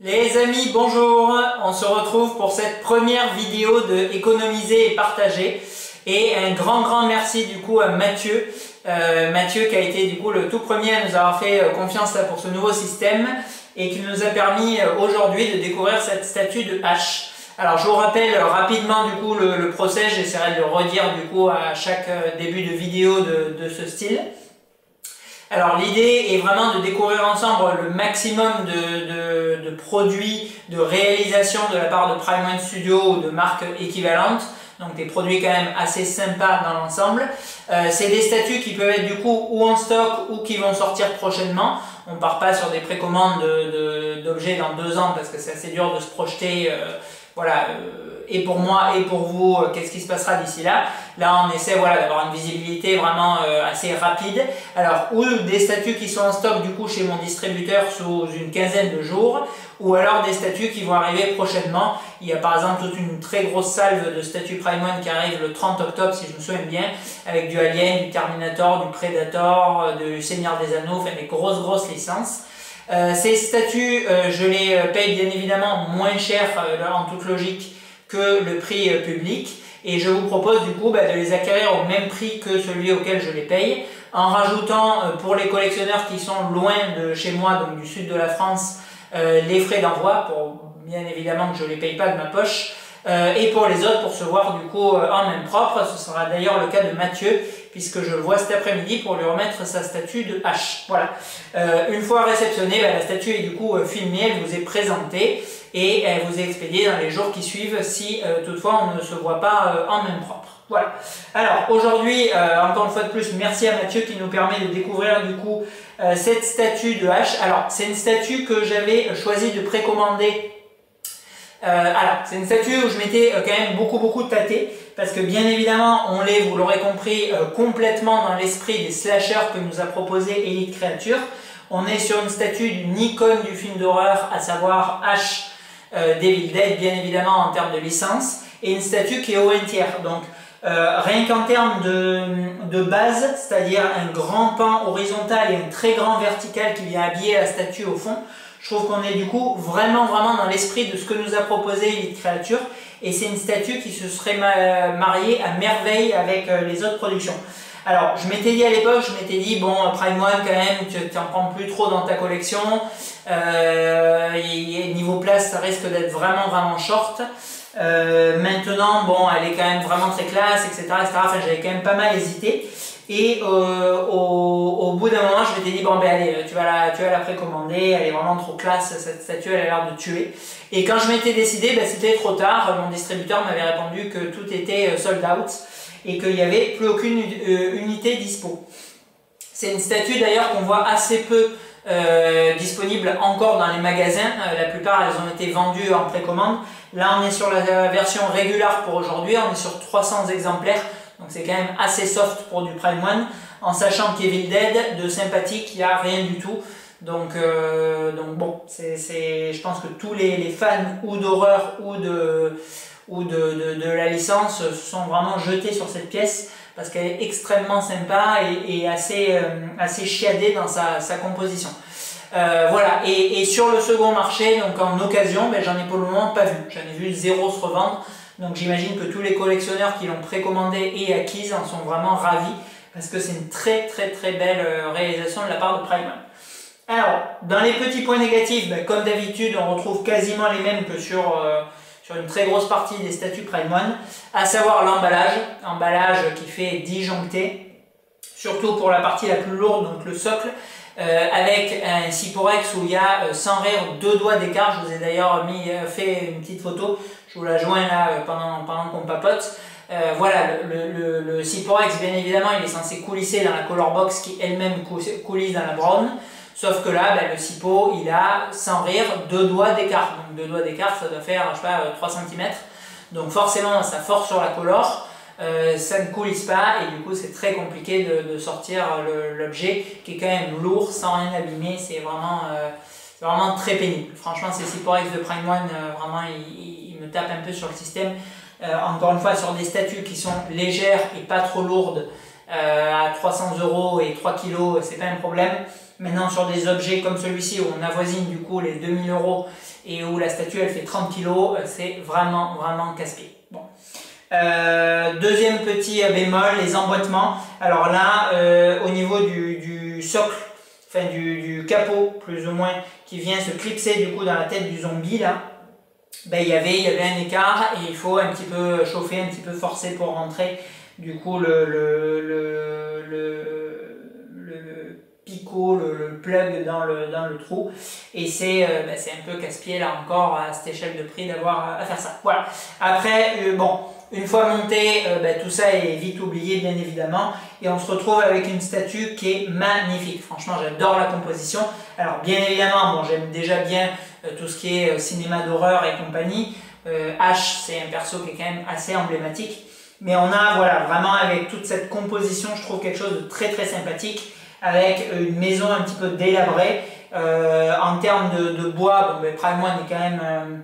Les amis, bonjour! On se retrouve pour cette première vidéo de économiser et partager. Et un grand merci du coup à Mathieu. Mathieu qui a été du coup le tout premier à nous avoir fait confiance là, pour ce nouveau système et qui nous a permis aujourd'hui de découvrir cette statue de H. Alors je vous rappelle rapidement du coup le process, j'essaierai de le redire du coup à chaque début de vidéo de ce style. Alors l'idée est vraiment de découvrir ensemble le maximum de produits, de réalisations de la part de Prime One Studio ou de marques équivalentes. Donc des produits quand même assez sympas dans l'ensemble. C'est des statues qui peuvent être du coup ou en stock ou qui vont sortir prochainement. On part pas sur des précommandes d'objets dans 2 ans parce que c'est assez dur de se projeter. Voilà, et pour moi et pour vous, qu'est-ce qui se passera d'ici là. Là, on essaie voilà, d'avoir une visibilité vraiment assez rapide. Alors, ou des statues qui sont en stock du coup chez mon distributeur sous une quinzaine de jours, ou alors des statues qui vont arriver prochainement. Il y a par exemple toute une très grosse salve de statues Prime One qui arrive le 30 octobre, si je me souviens bien, avec du Alien, du Terminator, du Predator, du Seigneur des Anneaux, enfin des grosses licences. Ces statues, je les paye bien évidemment moins cher en toute logique que le prix public et je vous propose du coup de les acquérir au même prix que celui auquel je les paye en rajoutant pour les collectionneurs qui sont loin de chez moi, donc du sud de la France, les frais d'envoi pour bien évidemment que je ne les paye pas de ma poche et pour les autres pour se voir du coup en main propre. Ce sera d'ailleurs le cas de Mathieu puisque je le vois cet après-midi pour lui remettre sa statue de H. Voilà. Une fois réceptionnée, la statue est du coup filmée, elle vous est présentée et elle vous est expédiée dans les jours qui suivent si toutefois on ne se voit pas en main propre. Voilà. Alors aujourd'hui, encore une fois de plus, merci à Mathieu qui nous permet de découvrir du coup cette statue de H. Alors c'est une statue que j'avais choisi de précommander. Alors c'est une statue où je m'étais quand même beaucoup tâté parce que bien évidemment on l'est, vous l'aurez compris, complètement dans l'esprit des slashers que nous a proposé Elite Creature. On est sur une statue d'une icône du film d'horreur, à savoir H. Devil Dead, bien évidemment en termes de licence, et une statue qui est au entière. Donc rien qu'en termes de base, c'est-à-dire un grand pan horizontal et un très grand vertical qui vient habiller la statue au fond, je trouve qu'on est du coup vraiment dans l'esprit de ce que nous a proposé Elite Creature, et c'est une statue qui se serait mariée à merveille avec les autres productions. Alors, je m'étais dit à l'époque, bon, Prime One quand même, tu n'en prends plus trop dans ta collection. Niveau place, ça risque d'être vraiment short. Maintenant, bon, elle est quand même vraiment très classe, etc. Enfin, j'avais quand même pas mal hésité. Et au bout d'un moment, je m'étais dit, bon, ben allez, tu vas la précommander, elle est vraiment trop classe, cette statue, elle a l'air de tuer. Et quand je m'étais décidé, c'était trop tard. Mon distributeur m'avait répondu que tout était sold out et qu'il n'y avait plus aucune unité dispo. C'est une statue d'ailleurs qu'on voit assez peu disponible encore dans les magasins. La plupart, elles ont été vendues en précommande. Là, on est sur la version régulière pour aujourd'hui, on est sur 300 exemplaires. Donc c'est quand même assez soft pour du Prime One, en sachant qu'Evil Dead, de sympathique, il n'y a rien du tout. Donc bon, je pense que tous les fans ou d'horreur ou de la licence se sont vraiment jetés sur cette pièce parce qu'elle est extrêmement sympa et assez chiadée dans sa composition. Voilà, et sur le second marché, donc en occasion, j'en ai pour le moment pas vu. J'en ai vu 0 se revendre. Donc j'imagine que tous les collectionneurs qui l'ont précommandé et acquise en sont vraiment ravis parce que c'est une très belle réalisation de la part de Prime One. Alors, dans les petits points négatifs, comme d'habitude, on retrouve quasiment les mêmes que sur une très grosse partie des statues Prime One, à savoir l'emballage qui fait disjoncté, surtout pour la partie la plus lourde, donc le socle, avec un Syporex où il y a sans rire 2 doigts d'écart. Je vous ai d'ailleurs fait une petite photo, je vous la joins là pendant qu'on papote. Voilà, le Syporex, bien évidemment, il est censé coulisser dans la color box qui elle-même coulisse dans la brown. Sauf que là, le Sypo, il a, sans rire, 2 doigts d'écart. Donc 2 doigts d'écart, ça doit faire, je sais pas, 3 cm. Donc forcément, ça force sur la color. Ça ne coulisse pas et du coup c'est très compliqué de sortir l'objet qui est quand même lourd sans rien abîmer. C'est vraiment très pénible. Franchement, ces Syporex de Prime One, vraiment ils me tapent un peu sur le système. Encore une fois, sur des statues qui sont légères et pas trop lourdes, à 300 € et 3 kg, c'est pas un problème. Maintenant sur des objets comme celui-ci où on avoisine du coup les 2000 € et où la statue elle fait 30 kg, c'est vraiment casse-pied. Bon. Deuxième petit bémol, les emboîtements. Alors là, au niveau du socle, enfin du capot plus ou moins, qui vient se clipser du coup dans la tête du zombie là, ben, il y avait un écart et il faut un petit peu chauffer, un petit peu forcer pour rentrer du coup le picot, le plug dans le trou, et c'est un peu casse-pied là encore à cette échelle de prix d'avoir à faire ça. Voilà. Après, bon, une fois monté, tout ça est vite oublié bien évidemment, et on se retrouve avec une statue qui est magnifique. Franchement, j'adore la composition. Alors bien évidemment, bon, j'aime déjà bien tout ce qui est cinéma d'horreur et compagnie. H, c'est un perso qui est quand même assez emblématique, mais on a voilà, vraiment avec toute cette composition, je trouve quelque chose de très sympathique, avec une maison un petit peu délabrée. En termes de bois, bon, Prime One est quand même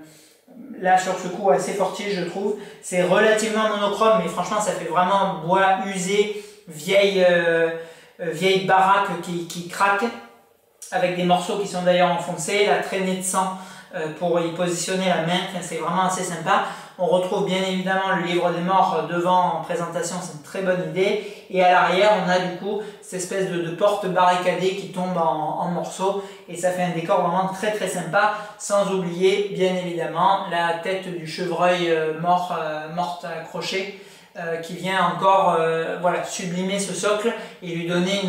là sur ce coup assez fortiche, je trouve. C'est relativement monochrome, mais franchement ça fait vraiment bois usé, vieille baraque qui craque, avec des morceaux qui sont d'ailleurs enfoncés, la traînée de sang pour y positionner la main, c'est vraiment assez sympa. On retrouve bien évidemment le livre des morts devant en présentation, c'est une très bonne idée. Et à l'arrière, on a du coup cette espèce de porte barricadée qui tombe en morceaux, et ça fait un décor vraiment très sympa. Sans oublier bien évidemment la tête du chevreuil morte accrochée, qui vient encore voilà, sublimer ce socle et lui donner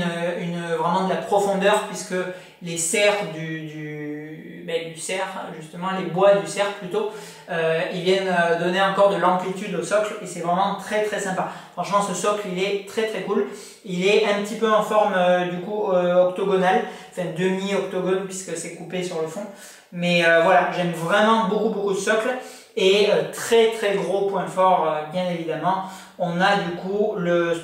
vraiment de la profondeur, puisque les serres du cerf, justement les bois du cerf plutôt, ils viennent donner encore de l'amplitude au socle, et c'est vraiment très sympa. Franchement, ce socle il est très cool. Il est un petit peu en forme du coup octogonale, enfin demi-octogone puisque c'est coupé sur le fond. Mais voilà, j'aime vraiment beaucoup ce socle. Et très gros point fort, bien évidemment, on a du coup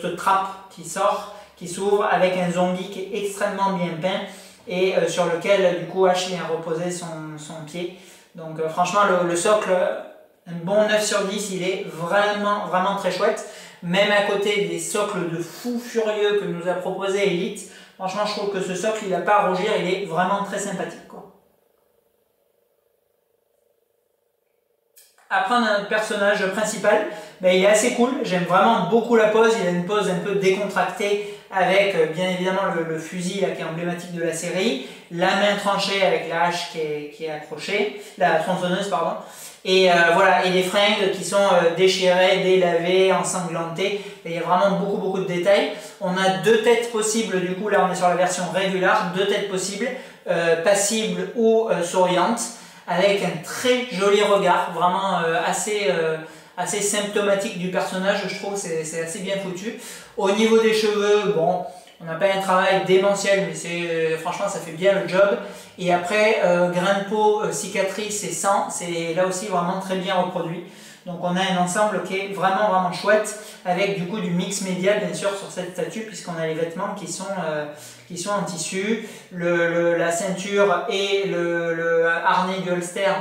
cette trappe qui s'ouvre avec un zombie qui est extrêmement bien peint, et sur lequel du coup H vient reposer son pied. Donc franchement le socle, un bon 9 sur 10, il est vraiment très chouette. Même à côté des socles de fou furieux que nous a proposé Elite, franchement je trouve que ce socle il n'a pas à rougir, il est vraiment très sympathique, quoi. Après on a notre personnage principal, il est assez cool, j'aime vraiment beaucoup la pose, il a une pose un peu décontractée avec bien évidemment le fusil là, qui est emblématique de la série, la main tranchée avec la hache qui est accrochée, la tronçonneuse pardon, et voilà, et les fringues qui sont déchirées, délavées, ensanglantées, et il y a vraiment beaucoup de détails. On a deux têtes possibles, du coup là on est sur la version régulière, deux têtes possibles, passibles ou souriantes, avec un très joli regard, vraiment assez symptomatique du personnage, je trouve, c'est assez bien foutu. Au niveau des cheveux, bon, on n'a pas un travail démentiel, mais franchement ça fait bien le job. Et après, grain de peau, cicatrice et sang, c'est là aussi vraiment très bien reproduit. Donc on a un ensemble qui est vraiment chouette, avec du coup du mix média bien sûr sur cette statue, puisqu'on a les vêtements qui sont en tissu, la ceinture et le harnais du holster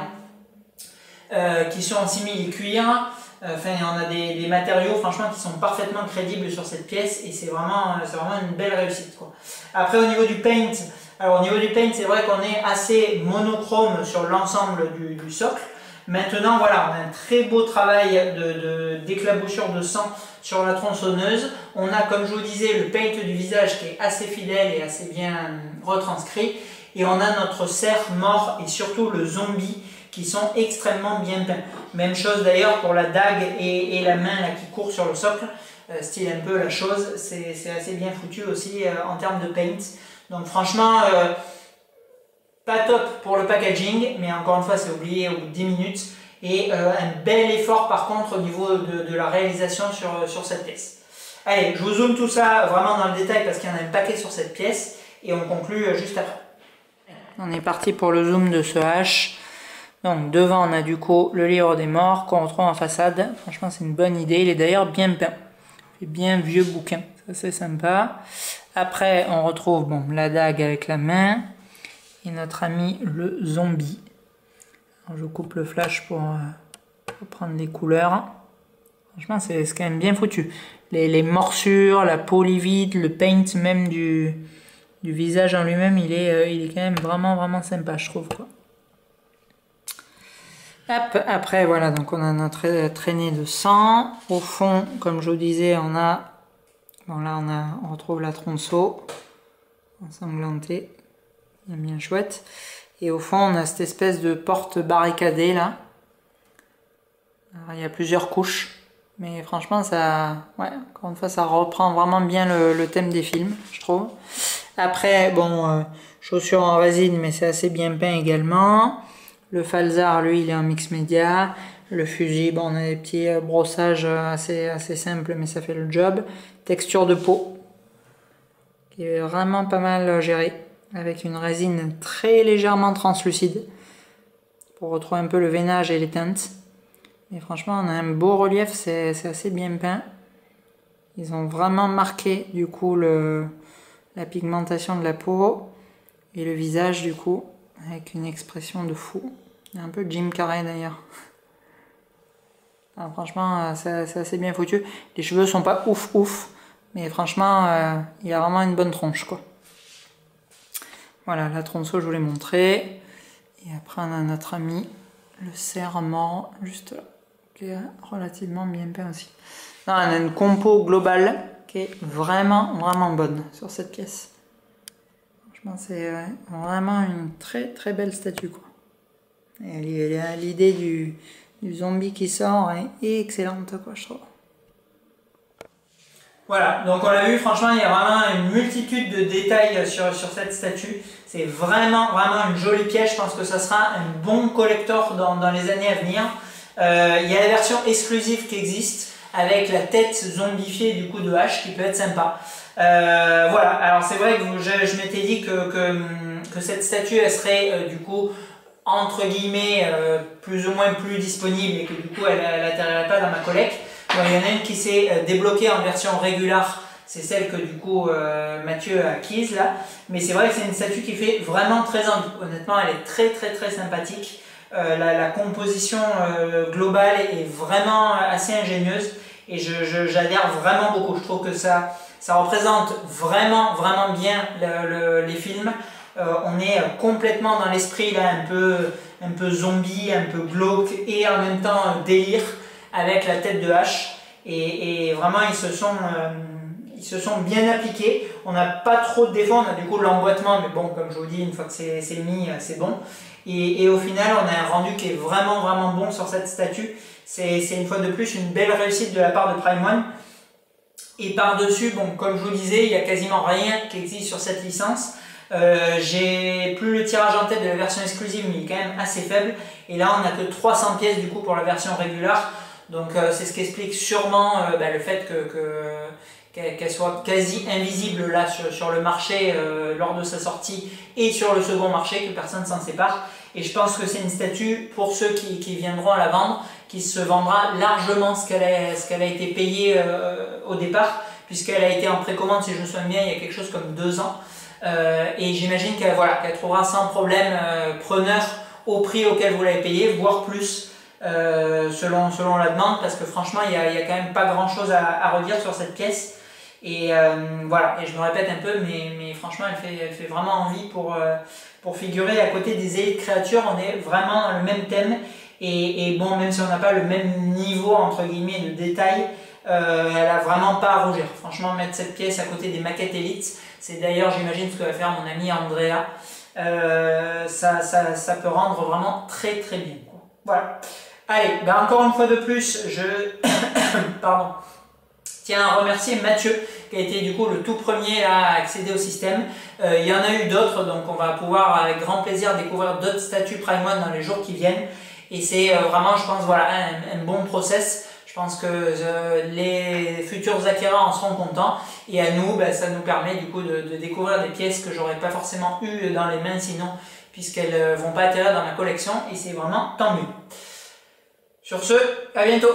qui sont en simili-cuir. Enfin, on a des matériaux franchement qui sont parfaitement crédibles sur cette pièce, et c'est vraiment une belle réussite, quoi. Après au niveau du paint, c'est vrai qu'on est assez monochrome sur l'ensemble du socle. Maintenant voilà, on a un très beau travail d'éclaboussure de sang sur la tronçonneuse. On a, comme je vous disais, le paint du visage qui est assez fidèle et assez bien retranscrit. Et on a notre cerf mort et surtout le zombie qui sont extrêmement bien peints. Même chose d'ailleurs pour la dague et la main là, qui court sur le socle. Style un peu la chose, c'est assez bien foutu aussi en termes de paint. Donc franchement, pas top pour le packaging, mais encore une fois c'est oublié au bout de 10 minutes. Et un bel effort par contre au niveau de la réalisation sur cette pièce. Allez, je vous zoome tout ça vraiment dans le détail parce qu'il y en a un paquet sur cette pièce, et on conclut juste après. On est parti pour le zoom de ce H. Donc devant on a du coup le livre des morts qu'on retrouve en façade. Franchement c'est une bonne idée, il est d'ailleurs bien peint. C'est bien vieux bouquin, ça c'est sympa. Après on retrouve bon, la dague avec la main et notre ami le zombie. Alors, je coupe le flash pour prendre les couleurs. Franchement c'est quand même bien foutu. les morsures, la peau livide, le paint même du visage en lui-même, il est quand même vraiment sympa, je trouve, quoi. Hop, après voilà, donc on a notre traînée de sang. Au fond, comme je vous disais, on a, bon là on retrouve la tronçon ensanglantée, bien chouette. Et au fond, on a cette espèce de porte barricadée là. Alors, il y a plusieurs couches, mais franchement ça, ouais, encore une fois, ça reprend vraiment bien le thème des films, je trouve. Après, bon, chaussures en résine, mais c'est assez bien peint également. Le falzar, lui, il est en mix média. Le fusil, bon, on a des petits brossages assez simples, mais ça fait le job. Texture de peau, qui est vraiment pas mal gérée, avec une résine très légèrement translucide, pour retrouver un peu le veinage et les teintes. Mais franchement, on a un beau relief, c'est assez bien peint. Ils ont vraiment marqué, du coup, la pigmentation de la peau et le visage, du coup, avec une expression de fou. Un peu Jim Carrey d'ailleurs. Franchement, c'est assez bien foutu. Les cheveux sont pas ouf, mais franchement, il a vraiment une bonne tronche, quoi. Voilà, la tronçon, je vous l'ai montré. Et après, on a notre ami, le cerf mort, juste là, qui est relativement bien peint aussi. Là, on a une compo globale qui est vraiment bonne sur cette pièce. C'est vraiment une très belle statue, quoi. Et l'idée du zombie qui sort est excellente, quoi, je trouve. Voilà, donc on l'a vu, franchement, il y a vraiment une multitude de détails sur cette statue. C'est vraiment une jolie pièce. Je pense que ça sera un bon collector dans les années à venir. Il y a la version exclusive qui existe avec la tête zombifiée du coup de H qui peut être sympa. Voilà, alors c'est vrai que je m'étais dit que cette statue elle serait du coup entre guillemets plus ou moins plus disponible et que du coup elle n'atterrirait pas dans ma collecte. Bon, il y en a une qui s'est débloquée en version régulière, c'est celle que du coup Mathieu a acquise là, mais c'est vrai que c'est une statue qui fait vraiment très envie. Honnêtement, elle est très sympathique. La composition globale est vraiment assez ingénieuse et j'adhère vraiment beaucoup. Je trouve que ça représente vraiment bien les films. On est complètement dans l'esprit là, un peu zombie, un peu glauque et en même temps délire avec la tête de H. Et vraiment ils se sont bien appliqués. On n'a pas trop de défauts, on a du coup l'emboîtement, mais bon, comme je vous dis, une fois que c'est mis, c'est bon. Et au final, on a un rendu qui est vraiment bon sur cette statue. C'est une fois de plus une belle réussite de la part de Prime One. Et par-dessus, bon, comme je vous disais, il n'y a quasiment rien qui existe sur cette licence. J'ai plus le tirage en tête de la version exclusive, mais il est quand même assez faible. Et là, on n'a que 300 pièces du coup pour la version régulière. Donc c'est ce qui explique sûrement le fait qu'elle soit quasi invisible là sur le marché lors de sa sortie et sur le second marché, que personne s'en sépare. Et je pense que c'est une statue, pour ceux qui viendront à la vendre, qui se vendra largement ce qu'elle a été payée au départ, puisqu'elle a été en précommande, si je me souviens bien, il y a quelque chose comme 2 ans. Et j'imagine qu'elle trouvera sans problème preneur au prix auquel vous l'avez payé, voire plus, selon la demande, parce que franchement, il y a quand même pas grand chose à redire sur cette pièce. Et voilà, et je me répète un peu, mais franchement, elle fait vraiment envie pour figurer à côté des élites créatures. On est vraiment dans le même thème. Et bon, même si on n'a pas le même niveau entre guillemets de détail, elle a vraiment pas à rougir. Franchement, mettre cette pièce à côté des maquettes élites, c'est d'ailleurs, j'imagine, ce que va faire mon ami Andrea. Ça peut rendre vraiment très bien, quoi. Voilà. Allez, encore une fois de plus, pardon, tiens à remercier Mathieu, qui a été du coup le tout premier à accéder au système. Il y en a eu d'autres, donc on va pouvoir avec grand plaisir découvrir d'autres statues Prime One dans les jours qui viennent. Et c'est vraiment, je pense, voilà, un bon process. Je pense que les futurs acquéreurs en seront contents. Et à nous, ça nous permet du coup de découvrir des pièces que j'aurais pas forcément eues dans les mains sinon, puisqu'elles vont pas atterrir dans ma collection. Et c'est vraiment tant mieux. Sur ce, à bientôt!